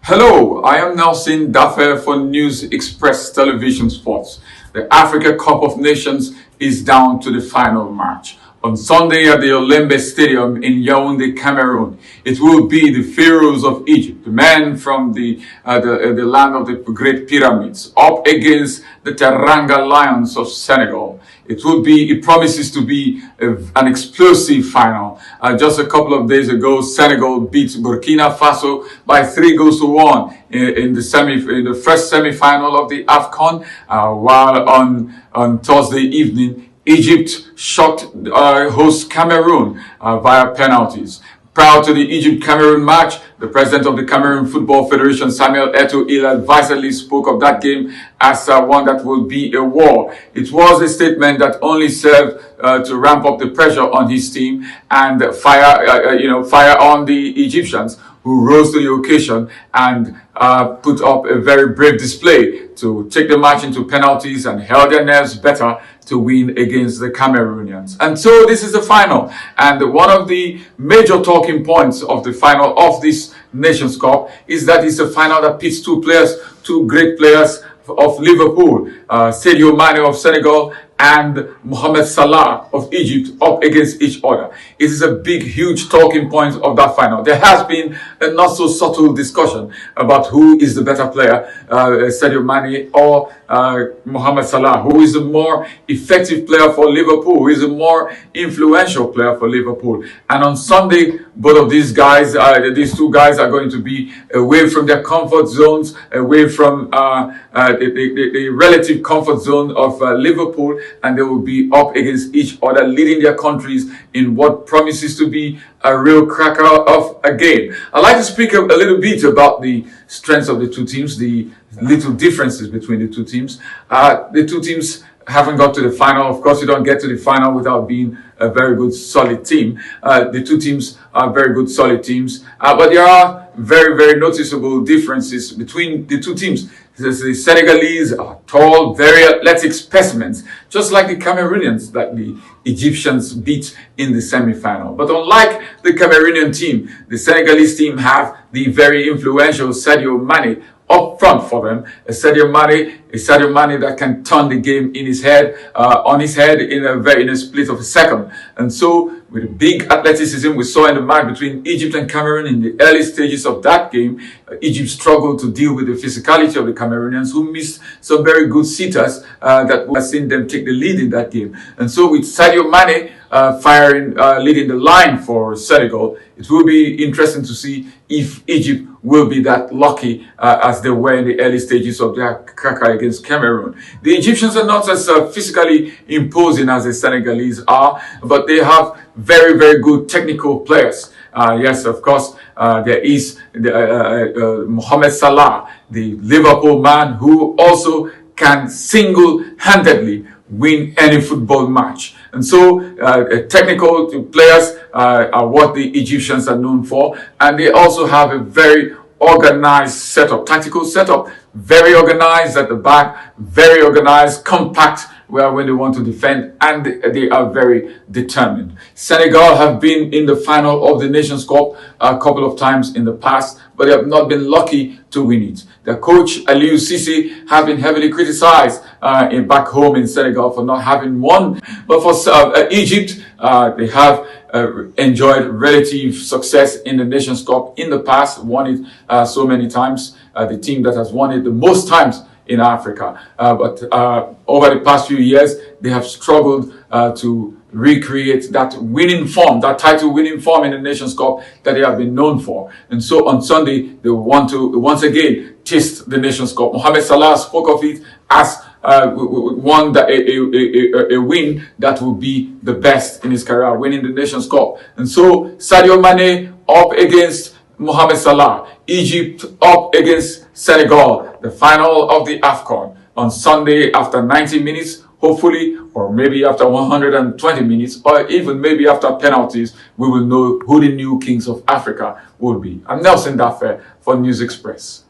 Hello, I am Nelson Dafe for News Express Television Sports. The Africa Cup of Nations is down to the final match. On Sunday at the Olembe Stadium in Yaoundé, Cameroon, it will be the Pharaohs of Egypt, the men from the land of the Great Pyramids, up against the Teranga Lions of Senegal. It promises to be an explosive final. Just a couple of days ago, Senegal beat Burkina Faso by 3-1 in the first semi-final of the AFCON, while on Thursday evening, Egypt shocked host Cameroon via penalties. Prior to the Egypt-Cameroon match, the president of the Cameroon Football Federation, Samuel Eto'o, ill-advisedly spoke of that game as one that will be a war. It was a statement that only served to ramp up the pressure on his team and fire on the Egyptians, who rose to the occasion and put up a very brave display to take the match into penalties and held their nerves better to win against the Cameroonians. And so this is the final. And one of the major talking points of the final of this Nations Cup is that it's a final that pits two great players of Liverpool, Sadio Mane of Senegal and Moh Salah of Egypt, up against each other. It is a big, huge talking point of that final. There has been a not so subtle discussion about who is the better player, Sadio Mane or Moh Salah, who is the more effective player for Liverpool, who is the more influential player for Liverpool. And on Sunday, both of these two guys are going to be away from their comfort zones, away from the relative comfort zone of Liverpool, and they will be up against each other, leading their countries in what promises to be a real cracker of a game. I'd like to speak a little bit about the strengths of the two teams, the little differences between the two teams. The two teams haven't got to the final. Of course, you don't get to the final without being a very good, solid team. The two teams are very good, solid teams. But there are very, very noticeable differences between the two teams. The Senegalese are tall, very athletic specimens, just like the Cameroonians that the Egyptians beat in the semi-final. But unlike the Cameroonian team, the Senegalese team have the very influential Sadio Mane up front for them. A Sadio Mane that can turn the game on his head in a split of a second. And so, with the big athleticism we saw in the match between Egypt and Cameroon in the early stages of that game, Egypt struggled to deal with the physicality of the Cameroonians, who missed some very good sitters that we have seen them take the lead in that game. And so, with Sadio Mane leading the line for Senegal, it will be interesting to see if Egypt will be that lucky as they were in the early stages of their cracker against Cameroon. The Egyptians are not as physically imposing as the Senegalese are, but they have very, very good technical players. Yes, of course, there is Moh Salah, the Liverpool man, who also can single-handedly win any football match. And so technical players are what the Egyptians are known for, and they also have a very organized setup, tactical setup, very organized at the back, very organized, compact when they want to defend, and they are very determined. Senegal have been in the final of the Nations Cup a couple of times in the past, but they have not been lucky to win it. Their coach, Aliou Cissé, have been heavily criticized back home in Senegal for not having won. But for Egypt, they have enjoyed relative success in the Nations Cup in the past, won it so many times. The team that has won it the most times in Africa. But over the past few years, they have struggled to recreate that winning form, that title winning form in the Nations Cup that they have been known for. And so on Sunday, they want to once again taste the Nations Cup. Moh Salah spoke of it as a win that will be the best in his career, winning the Nations Cup. And so Sadio Mane up against Moh Salah, Egypt up against Senegal, the final of the AFCON on Sunday after 90 minutes, hopefully, or maybe after 120 minutes, or even maybe after penalties, we will know who the new kings of Africa will be. I'm Nelson Dafe for News Express.